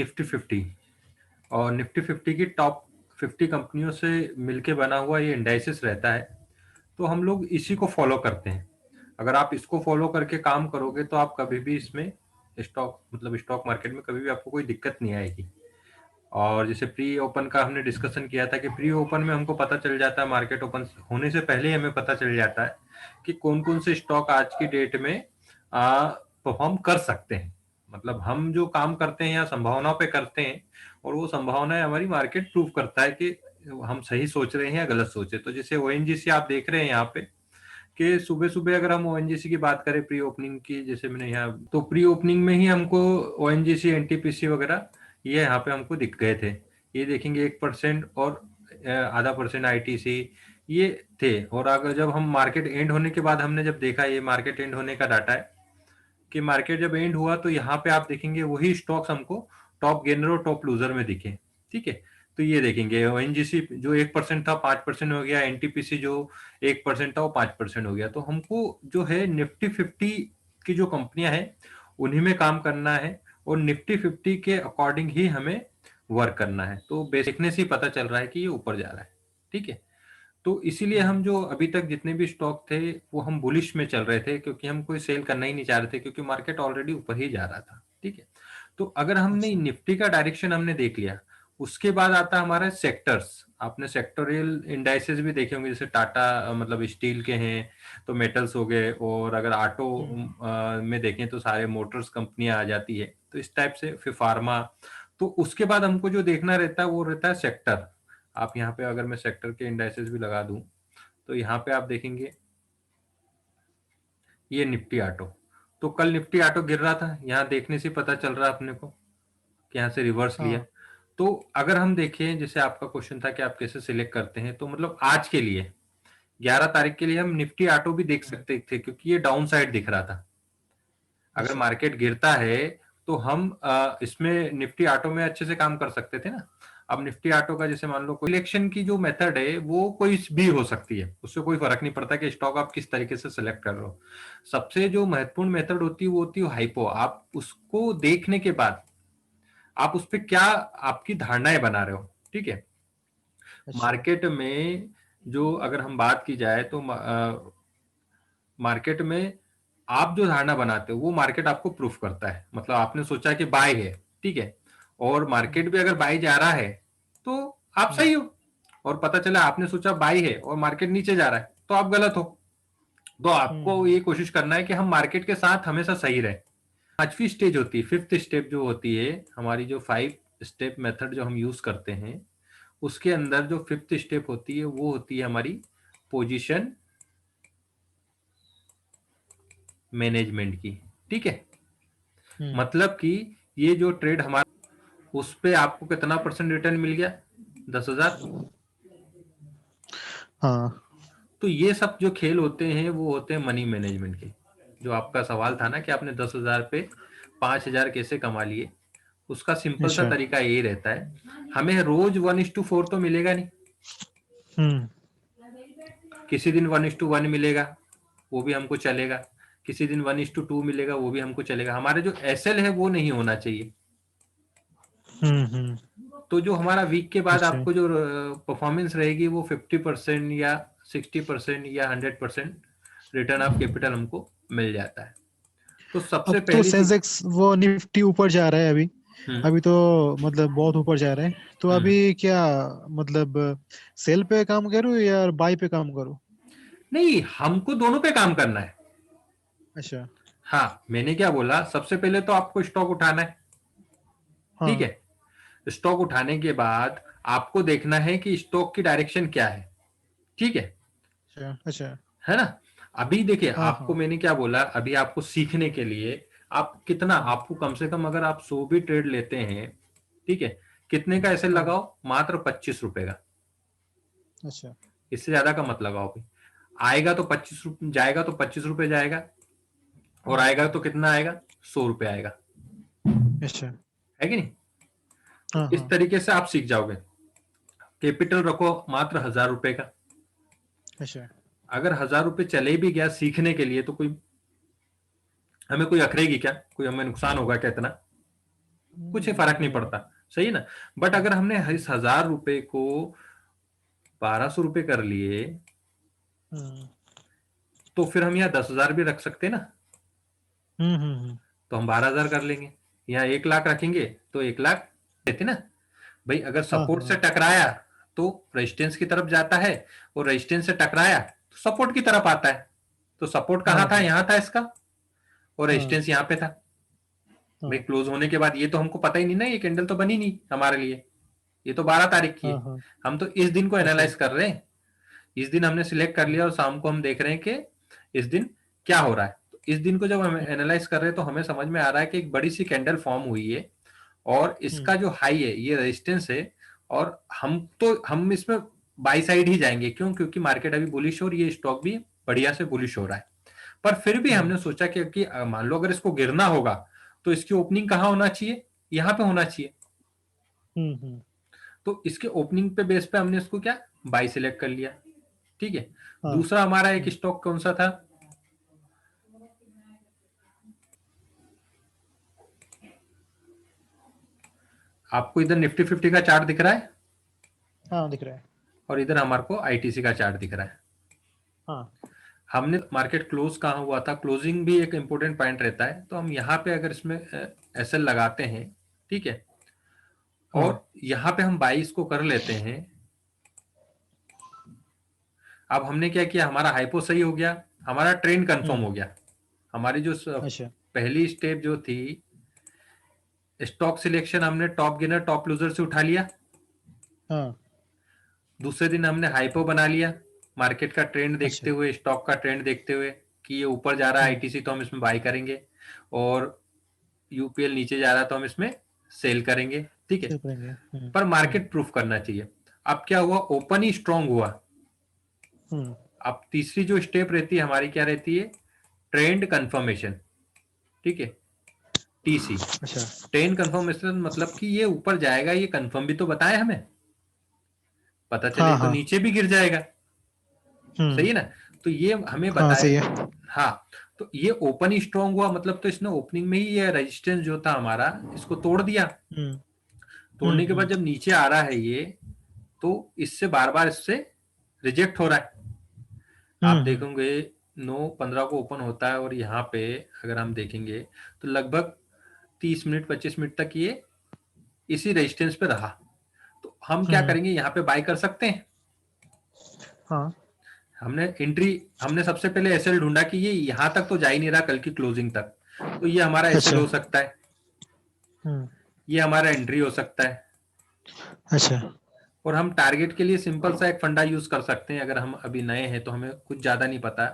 Nifty 50 और Nifty 50 की top 50 कंपनियों से मिलके बना हुआ ये इंडाइसिस रहता है। तो हम लोग इसी को फॉलो करते हैं। अगर आप इसको फॉलो करके काम करोगे तो आप कभी भी इसमें स्टॉक मार्केट में कभी भी आपको कोई दिक्कत नहीं आएगी। और जैसे प्री ओपन का हमने डिस्कशन किया था कि प्री ओपन में हमको पता चल जाता है, मार्केट ओपन होने से पहले ही हमें पता चल जाता है कि कौन कौन से स्टॉक आज की डेट में परफॉर्म कर सकते हैं। मतलब हम जो काम करते हैं या संभावनाओं पे करते हैं, और वो संभावनाएं हमारी मार्केट प्रूव करता है कि हम सही सोच रहे हैं या गलत सोच रहे हैं। तो जैसे ओएनजीसी आप देख रहे हैं यहाँ पे कि सुबह सुबह अगर हम ओएनजीसी की बात करें प्री ओपनिंग की, जैसे मैंने यहाँ तो प्री ओपनिंग में ही हमको ओएनजीसी एनटीपीसी वगैरह ये यहाँ पे हमको दिख गए थे। ये देखेंगे 1% और आधा परसेंट आईटीसी ये थे। और अगर जब हम मार्केट एंड होने के बाद हमने जब देखा, ये मार्केट एंड होने का डाटा है कि मार्केट जब एंड हुआ तो यहाँ पे आप देखेंगे वही स्टॉक्स हमको टॉप गेनर और टॉप लूजर में दिखे। ठीक है, तो ये देखेंगे ओएनजीसी जो 1% था 5% हो गया, एनटीपीसी जो 1% था वो 5% हो गया। तो हमको जो है निफ्टी 50 की जो कंपनियां हैं उन्हीं में काम करना है और निफ्टी 50 के अकॉर्डिंग ही हमें वर्क करना है। तो देखने से ही पता चल रहा है कि ये ऊपर जा रहा है। ठीक है, तो इसीलिए हम जो अभी तक जितने भी स्टॉक थे वो हम बुलिश में चल रहे थे, क्योंकि हम कोई सेल करना ही नहीं चाह रहे थे, क्योंकि मार्केट ऑलरेडी ऊपर ही जा रहा था। ठीक है, तो अगर हमने अच्छा। निफ्टी का डायरेक्शन हमने देख लिया, उसके बाद आता हमारा सेक्टर्स। आपने सेक्टोरियल इंडाइसेस भी देखे होंगे, जैसे टाटा मतलब स्टील के हैं तो मेटल्स हो गए, और अगर ऑटो में देखें तो सारे मोटर्स कंपनियां आ जाती है। तो इस टाइप से फिर फार्मा। तो उसके बाद हमको जो देखना रहता है वो रहता है सेक्टर। आप यहाँ पे अगर मैं सेक्टर के इंडाइसेस भी लगा दूं तो यहाँ पे आप देखेंगे ये निफ्टी ऑटो। तो कल निफ्टी ऑटो गिर रहा था, यहाँ देखने से पता चल रहा है अपने को कि यहाँ से रिवर्स लिया। हाँ। तो अगर हम देखें, जैसे आपका क्वेश्चन था कि आप कैसे सिलेक्ट करते हैं, तो मतलब आज के लिए 11 तारीख के लिए हम निफ्टी ऑटो भी देख सकते थे, क्योंकि ये डाउन साइड दिख रहा था। अगर अच्छा। मार्केट गिरता है तो हम इसमें निफ्टी ऑटो में अच्छे से काम कर सकते थे ना। अब निफ्टी ऑटो का जैसे मान लो कोई इलेक्शन की जो मेथड है वो कोई भी हो सकती है, उससे कोई फर्क नहीं पड़ता कि स्टॉक आप किस तरीके से सिलेक्ट कर रहे हो। सबसे जो महत्वपूर्ण मेथड होती है वो होती है हाइपो। आप उसको देखने के बाद आप उस पर क्या आपकी धारणाएं बना रहे हो। ठीक है, अच्छा। मार्केट में जो अगर हम बात की जाए तो मार्केट में आप जो धारणा बनाते हो वो मार्केट आपको प्रूफ करता है। मतलब आपने सोचा कि बाय है, ठीक है, और मार्केट भी अगर बाय जा रहा है तो आप हम्म। सही हो। और पता चला आपने सोचा बाय है और मार्केट नीचे जा रहा है तो आप गलत हो। तो आपको हम्म। ये कोशिश करना है कि हम मार्केट के साथ हमेशा सही रहे। पांचवी स्टेज होती है, फिफ्थ स्टेप जो होती है हमारी, जो 5 स्टेप मेथड जो हम यूज करते हैं, उसके अंदर जो फिफ्थ स्टेप होती है वो होती है हमारी पोजीशन मैनेजमेंट की। ठीक है, हम्म। मतलब कि ये जो ट्रेड हमारा, उस पे आपको कितना परसेंट रिटर्न मिल गया, 10,000। हाँ। तो ये सब जो खेल होते हैं वो होते हैं मनी मैनेजमेंट के। जो आपका सवाल था ना कि आपने 10,000 पे 5,000 कैसे कमा लिए, उसका सिंपल सा अच्छा। तरीका यही रहता है, हमें रोज 1:4 तो मिलेगा नहीं। हम्म। किसी दिन 1:1 मिलेगा, वो भी हमको चलेगा। किसी दिन 1:2 मिलेगा, वो भी हमको चलेगा। हमारे जो एसएल है वो नहीं होना चाहिए। हम्म। तो जो हमारा वीक के बाद अच्छा। आपको जो परफॉर्मेंस रहेगी वो 50% या 60% या 100% रिटर्न ऑफ कैपिटल हमको मिल जाता है। तो अब सबसे तो पहली चीज। सेंसेक्स वो निफ्टी ऊपर जा रहा है अभी। हम्म अभी तो मतलब बहुत ऊपर जा रहा है। तो हम्म। अभी क्या मतलब सेल पे काम करूँ या बाई पे काम करूँ? नहीं, हमको दोनों पे काम करना है। अच्छा। हाँ, मैंने क्या बोला, सबसे पहले तो आपको स्टॉक उठाना है। ठीक हाँ। है, स्टॉक उठाने के बाद आपको देखना है कि स्टॉक की डायरेक्शन क्या है। ठीक अच्छा। अच्छा। है ना। अभी देखिए, हाँ आपको हाँ। मैंने क्या बोला, अभी आपको सीखने के लिए आप कितना, आपको कम से कम अगर आप 100 भी ट्रेड लेते हैं, ठीक है, कितने का ऐसे हाँ। लगाओ, मात्र 25 रुपए का। अच्छा। इससे ज्यादा का मत लगाओ भाई। आएगा तो 25 रुपए जाएगा, तो 25 रुपए जाएगा, और हम्म। आएगा तो कितना आएगा, 100 रुपए आएगा। अच्छा। है कि नहीं। तो हाँ इस हाँ। तरीके से आप सीख जाओगे। कैपिटल रखो मात्र 1,000 रुपए का। अच्छा। अगर 1,000 रुपए चले भी गया सीखने के लिए तो कोई हमें कोई अखरेगी क्या, कोई हमें नुकसान होगा क्या इतना। कुछ ही फर्क नहीं पड़ता, सही है ना। बट अगर हमने इस 1000 रुपए को 1200 रुपए कर लिए, हम्म तो फिर हम यहाँ 10,000 भी रख सकते हैं ना, हम्म। तो हम 12,000 कर लेंगे। यहाँ 1 लाख रखेंगे तो 1 लाख देते ना भाई। अगर हाँ सपोर्ट से हाँ टकराया तो रेजिस्टेंस की तरफ जाता है, और रेजिस्टेंस से टकराया तो सपोर्ट की तरफ आता है। तो सपोर्ट हाँ कहाँ था, हाँ यहाँ था इसका, और हाँ रेजिस्टेंस यहाँ पे था। भाई हाँ क्लोज होने के बाद ये तो हमको पता ही नहीं ना, ये कैंडल तो बनी नहीं हमारे लिए, ये तो 12 तारीख की हाँ है। हाँ। हम तो इस दिन को अच्छा। एनालाइज कर रहे हैं, इस दिन हमने सिलेक्ट कर लिया और शाम को हम देख रहे हैं कि इस दिन क्या हो रहा है। तो इस दिन को जब हम एनालाइज कर रहे हैं तो हमें समझ में आ रहा है कि एक बड़ी सी कैंडल फॉर्म हुई है, और हम्म इसका जो हाई है ये रेजिस्टेंस है, और हम इसमें बाई साइड ही जाएंगे। क्यों? क्योंकि मार्केट अभी बुलिश हो और ये स्टॉक भी बढ़िया से बुलिश हो रहा है। पर फिर भी हम्म हमने सोचा कि मान लो अगर इसको गिरना होगा तो इसकी ओपनिंग कहाँ होना चाहिए, यहाँ पे होना चाहिए। हम्म। तो इसके ओपनिंग पे बेस पे हमने इसको क्या, बाई सिलेक्ट कर लिया। ठीक है। हाँ। दूसरा हमारा एक स्टॉक कौन सा था, आपको इधर निफ्टी 50 का चार्ट दिख रहा है, हाँ दिख रहा है। और इधर हमारे को आईटीसी का चार्ट दिख रहा है। हाँ हमने मार्केट क्लोज कहाँ हुआ था, क्लोजिंग भी एक इंपॉर्टेंट पॉइंट रहता है। तो हम यहाँ पे अगर इसमें एसएल लगाते हैं, ठीक है, हाँ। और यहाँ पे हम 22 को कर लेते हैं। अब हमने क्या किया, हमारा हाइपो सही हो गया, हमारा ट्रेंड कंफर्म हम्म। हो गया। हमारी जो अच्छा। पहली स्टेप जो थी, स्टॉक सिलेक्शन, हमने टॉप गेनर टॉप लूजर से उठा लिया। हाँ। दूसरे दिन हमने हाइपो बना लिया, मार्केट का ट्रेंड देखते अच्छा। हुए, स्टॉक का ट्रेंड देखते हुए कि ये ऊपर जा रहा है आईटीसी तो हम इसमें बाय करेंगे, और यूपीएल नीचे जा रहा है तो हम इसमें सेल करेंगे। ठीक है। चल पाएंगे। पर मार्केट प्रूफ करना चाहिए। अब क्या हुआ, ओपन ही स्ट्रांग हुआ। हम्म। अब तीसरी जो स्टेप रहती है हमारी, क्या रहती है, ट्रेंड कंफर्मेशन। ठीक है, टीसी, अच्छा। ट्रेंड कंफर्मेशन, मतलब कि ये ऊपर जाएगा, ये कंफर्म भी तो बताए हमें, पता चले हाँ तो हाँ। नीचे भी गिर जाएगा, सही हम्म। है ना। तो ये हमें हाँ बताए। सही है। हाँ, तो ये ओपन ही स्ट्रांग हुआ, मतलब तो इसने ओपनिंग में ही ये रेजिस्टेंस जो था हमारा, इसको तोड़ दिया। हम्म तोड़ने के बाद हम्म। जब नीचे आ रहा है ये, तो इससे बार बार इससे रिजेक्ट हो रहा है। आप हम्म। देखोगे 9:15 को ओपन होता है, और यहाँ पे अगर हम देखेंगे तो लगभग 30 मिनट 25 मिनट तक ये इसी रेजिस्टेंस पे रहा। तो हम क्या हम्म। करेंगे, यहाँ पे बाय कर सकते हैं। हाँ। हमने सबसे पहले एसएल ढूंढा कि ये यहां तक तो जा ही नहीं रहा कल की क्लोजिंग तक, तो ये हमारा एसएल अच्छा। हो सकता है, हम्म। ये हमारा एंट्री हो सकता है। अच्छा। और हम टारगेट के लिए सिंपल सा एक फंडा यूज कर सकते हैं। अगर हम अभी नए हैं तो हमें कुछ ज्यादा नहीं पता,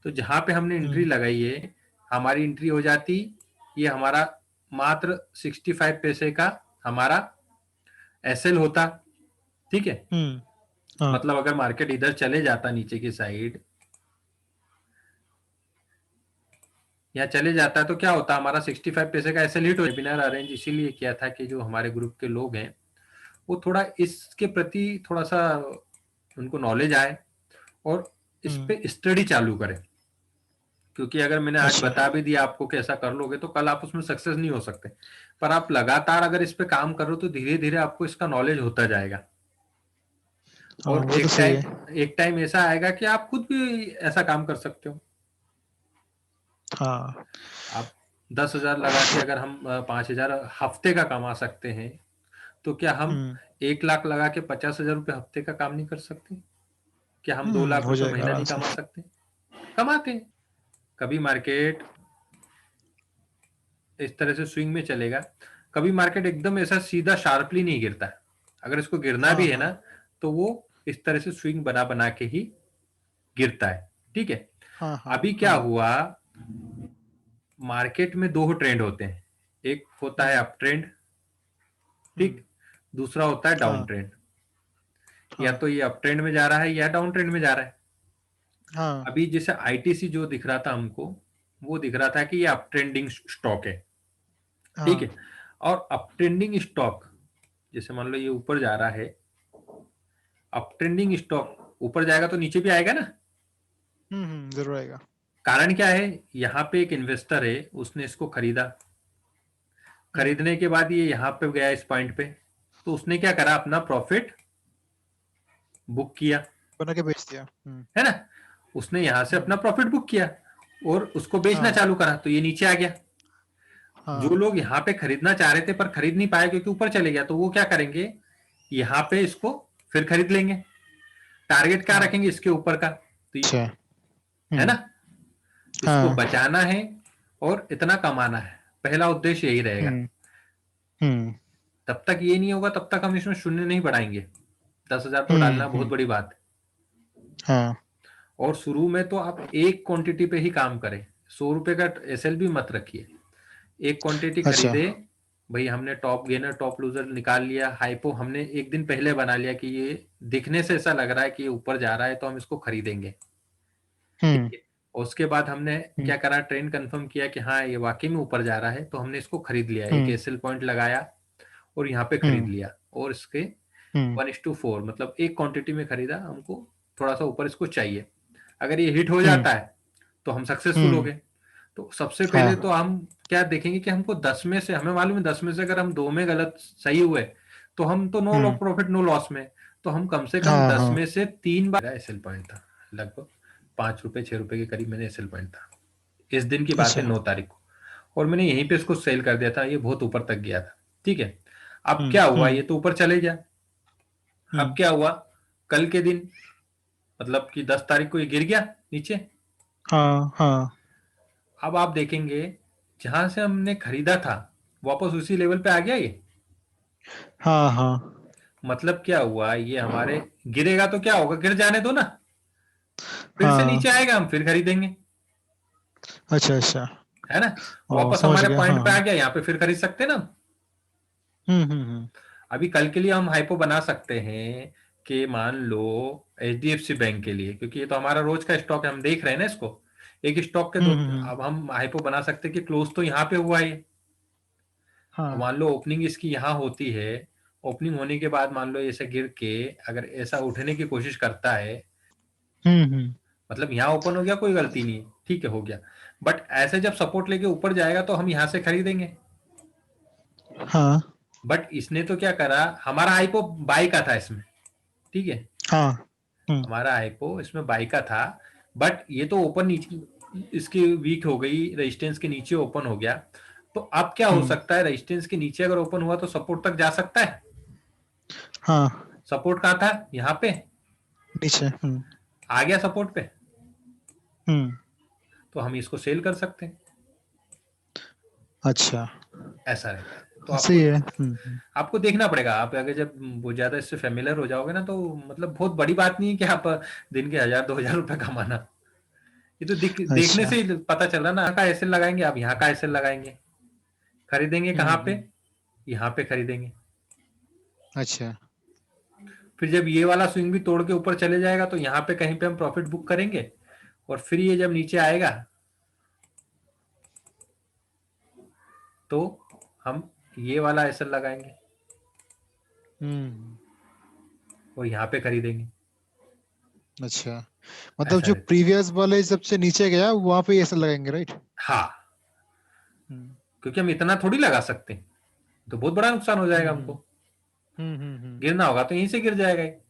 तो जहां पे हमने एंट्री हम्म लगाई है, हमारी एंट्री हो जाती, ये हमारा मात्र 65 पैसे का हमारा एसएल होता। ठीक है। हम्म। हाँ। मतलब अगर मार्केट इधर चले जाता नीचे की साइड, यहाँ चले जाता है, तो क्या होता, हमारा 65 पैसे का एसएल हिट हो। वेबिनार अरेंज इसीलिए किया था कि जो हमारे ग्रुप के लोग हैं वो थोड़ा इसके प्रति थोड़ा सा उनको नॉलेज आए, और इस हम्म। पे स्टडी चालू करें। क्योंकि अगर मैंने आज अच्छा। बता भी दिया आपको कैसा कर लोगे, तो कल आप उसमें सक्सेस नहीं हो सकते। पर आप लगातार अगर इस पे काम करो तो धीरे धीरे आपको इसका नॉलेज होता जाएगा, हाँ और वो तो सही है। एक टाइम ऐसा आएगा कि आप खुद भी ऐसा काम कर सकते हो। हाँ। आप 10,000 लगा के अगर हम 5,000 हफ्ते का कमा सकते हैं, तो क्या हम हम्म 1 लाख लगा के 50,000 रुपये हफ्ते का काम नहीं कर सकते? क्या हम 2 लाख हो रुपए जाएगा महीना आराम नहीं से। कमा सकते? कमाते हैं। कभी मार्केट इस तरह से स्विंग में चलेगा, कभी मार्केट एकदम ऐसा सीधा शार्पली नहीं गिरता है। अगर इसको गिरना हाँ भी है हाँ ना, तो वो इस तरह से स्विंग बना बना के ही गिरता है। ठीक है। हाँ हाँ अभी क्या हाँ। हुआ, मार्केट में दो ट्रेंड होते हैं, एक होता है हम्म अप ट्रेंड, ठीक, हम्म। दूसरा होता है डाउन हाँ ट्रेंड। या हाँ तो ये अप ट्रेंड में जा रहा है या डाउन ट्रेंड में जा रहा है। हाँ अभी जैसे आईटीसी जो दिख रहा था हमको, वो दिख रहा था कि ये अप ट्रेंडिंग स्टॉक है। ठीक हाँ। है। और अप ट्रेंडिंग स्टॉक, जैसे मान लो ये ऊपर जा रहा है, अप ट्रेंडिंग स्टॉक ऊपर जाएगा तो नीचे भी आएगा ना। जरूर आएगा। कारण क्या है, यहाँ पे एक इन्वेस्टर है, उसने इसको खरीदा, खरीदने के बाद ये यहाँ पे गया इस पॉइंट पे, तो उसने क्या करा, अपना प्रॉफिट बुक किया, बना के बेच दिया। है ना। उसने यहाँ से अपना प्रॉफिट बुक किया और उसको बेचना हाँ चालू करा, तो ये नीचे आ गया। जो हाँ लोग यहाँ पे खरीदना चाह रहे थे पर खरीद नहीं पाए क्योंकि ऊपर चले गया, तो वो क्या करेंगे, यहाँ पे इसको फिर खरीद लेंगे। टारगेट क्या हाँ। रखेंगे इसके ऊपर का, तो अच्छा। है ना, इसको हाँ। बचाना है और इतना कमाना है, पहला उद्देश्य यही रहेगा। हम्म हम्म तब तक ये नहीं होगा तब तक हम इसमें शून्य नहीं बढ़ाएंगे। 10,000 तो डालना बहुत हम्म। बड़ी बात है। हाँ। और शुरू में तो आप एक क्वांटिटी पे ही काम करें, 100 रुपए का एसएल भी मत रखिए। एक क्वांटिटी अच्छा। खरीदे, भाई हमने टॉप गेनर टॉप लूजर निकाल लिया, हाइपो हमने एक दिन पहले बना लिया कि ये दिखने से ऐसा लग रहा है कि ये ऊपर जा रहा है तो हम इसको खरीदेंगे, ठीक हम्म है। और उसके बाद हमने हम्म क्या करा, ट्रेंड कंफर्म किया कि हाँ ये वाकई में ऊपर जा रहा है, तो हमने इसको खरीद लिया, एक हम्म एसएल पॉइंट लगाया और यहाँ पे खरीद हम्म लिया। और इसके हम्म 1:4 मतलब एक क्वांटिटी में खरीदा, हमको थोड़ा सा ऊपर इसको चाहिए। अगर ये हिट हो हम्म जाता है तो हम सक्सेसफुल हो हम्म। गए। तो सबसे पहले तो हाँ। हम क्या देखेंगे कि हमको 10 में से, हमें मालूम है 10 में से अगर हम 2 में गलत सही हुए तो हम तो नो हम्म। प्रॉफिट नो लॉस में। तो हम कम से कम हाँ 10 हाँ। में से 3 बार एसएल पॉइंट था, लगभग 5 रुपए 6 रुपए के करीब मैंने एसएल पॉइंट था। इस दिन की बात है अच्छा। 9 तारीख को, और मैंने यहीं पे इसको सेल कर दिया था, ये बहुत ऊपर तक गया था, ठीक है। अब क्या हुआ, हम्म ये तो ऊपर चले गया। अब हम्म। क्या हुआ, कल के दिन मतलब कि 10 तारीख को ये गिर गया नीचे। हाँ हाँ अब आप देखेंगे जहां से हमने खरीदा था वापस उसी लेवल पे आ गया ये। हाँ हाँ। मतलब क्या हुआ, ये हमारे गिरेगा तो क्या होगा, गिर जाने दो ना, फिर से नीचे हाँ। आएगा हम फिर खरीदेंगे, अच्छा अच्छा। है ना। ओ वापस समझ हमारे गया। पॉइंट हाँ पे आ हाँ। गया, यहाँ पे फिर खरीद सकते हैं ना हम। हम्म। अभी कल के लिए हम हाइपो बना सकते हैं कि मान लो एचडीएफसी बैंक के लिए, क्योंकि ये तो हमारा रोज का स्टॉक है, हम देख रहे हैं ना इसको, एक स्टॉक के दो। हम्म। अब हम हाइपो बना सकते हैं कि क्लोज तो यहाँ पे हुआ है, अब हाँ। मान लो ओपनिंग इसकी यहाँ होती है, ओपनिंग होने के बाद मान लो ऐसे गिर के अगर ऐसा उठने की कोशिश करता है, हम्म। मतलब यहाँ ओपन हो गया कोई गलती नहीं है, ठीक है हो गया। बट ऐसे जब सपोर्ट लेके ऊपर जाएगा तो हम यहाँ से खरीदेंगे। हाँ बट इसने तो क्या करा, हमारा आईपो बाई का था इसमें, ठीक है, हाँ। हमारा आईपो इसमें बाई का था। बट ये तो ओपन नीचे इसकी वीक हो गई, रेजिस्टेंस के नीचे ओपन हो गया। तो अब क्या हो हम्म। सकता है, रेजिस्टेंस के नीचे अगर ओपन हुआ तो सपोर्ट तक जा सकता है। हाँ। सपोर्ट कहाँ था, यहाँ पे, नीचे। आ गया सपोर्ट पे, हम्म। तो हम इसको सेल कर सकते हैं। अच्छा। ऐसा रहता है, तो सही आपको है। आपको देखना पड़ेगा। आप अगर जब वो ज्यादा इससे फेमिलियर हो जाओगे ना, तो मतलब बहुत बड़ी बात नहीं है कि आप दिन के 1,000 2,000 रुपए कमाना। ये तो देखने अच्छा। से ही पता चल रहा है ना, यहाँ का एसएल लगाएंगे, आप यहाँ का एसएल लगाएंगे, खरीदेंगे कहाँ पे, हम्म। यहाँ पे खरीदेंगे। अच्छा। फिर जब ये वाला स्विंग भी तोड़ के ऊपर चले जाएगा तो यहाँ पे कहीं पे हम प्रॉफिट बुक करेंगे, और फिर ये जब नीचे आएगा तो हम ये वाला एसएल लगाएंगे हम्म। और यहाँ पे खरीदेंगे। अच्छा, मतलब ऐसा जो रहता प्रीवियस वाले सबसे नीचे गया वहां पे ऐसा लगाएंगे, राइट? है हाँ, हम्म क्योंकि हम इतना थोड़ी लगा सकते हैं, तो बहुत बड़ा नुकसान हो जाएगा हम्म हमको। हम्म। गिरना होगा तो यहीं से गिर जाएगा ये।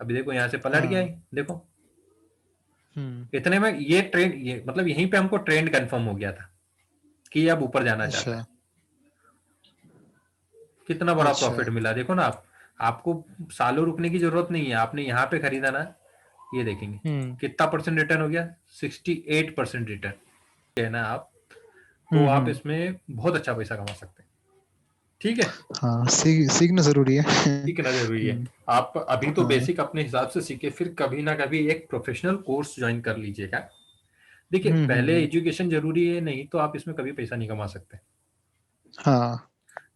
अभी देखो यहाँ से पलट गया हाँ। है, देखो हम्म। इतने में ये ट्रेंड, ये मतलब यहीं पे हमको ट्रेंड कंफर्म हो गया था कि ये अब ऊपर जाना चाहता है। अच्छा कितना बड़ा अच्छा। प्रॉफिट मिला देखो ना आप। आपको सालों रुकने की जरूरत नहीं है, आपने यहाँ पे खरीदा ना, ये देखेंगे हम्म कितना परसेंट रिटर्न हो गया, 68% रिटर्न है ना आप। तो आप हम्म। इसमें बहुत अच्छा पैसा कमा सकते हैं, ठीक है। हाँ, सीखना जरूरी है। सीखना जरूरी है। आप अभी तो हाँ। बेसिक अपने हिसाब से सीखे, फिर कभी ना कभी एक प्रोफेशनल कोर्स ज्वाइन कर लीजिएगा। देखिए पहले हम्म। एजुकेशन जरूरी है, नहीं तो आप इसमें कभी पैसा नहीं कमा सकते। हाँ।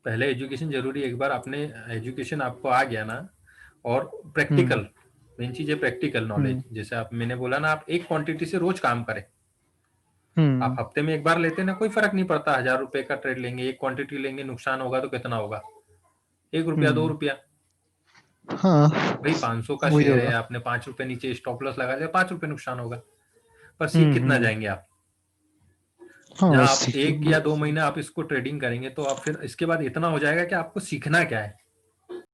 पहले एजुकेशन जरूरी है, एक बार आपने एजुकेशन आपको आ गया ना, और हम्म प्रैक्टिकल, मेन चीज है प्रैक्टिकल नॉलेज। हम्म जैसे आप, मैंने बोला ना, आप एक क्वांटिटी से रोज काम करें। आप हम्म हफ्ते में एक बार लेते ना, कोई फर्क नहीं पड़ता, 1,000 रुपए का ट्रेड लेंगे, एक क्वांटिटी लेंगे, नुकसान होगा तो कितना होगा, 1 रुपया दो हम्म। रुपया हाँ, भाई 500 का वही शेयर है, होगा। आपने 5 रुपए नीचे स्टॉप लॉस लगा दिया, 5 रुपए नुकसान होगा, पर सीख कितना हम्म। जाएंगे आप। हाँ जहाँ बस आप सीख लो एक या दो महीने आप इसको ट्रेडिंग करेंगे तो आप फिर इसके बाद इतना हो जाएगा कि आपको सीखना क्या है।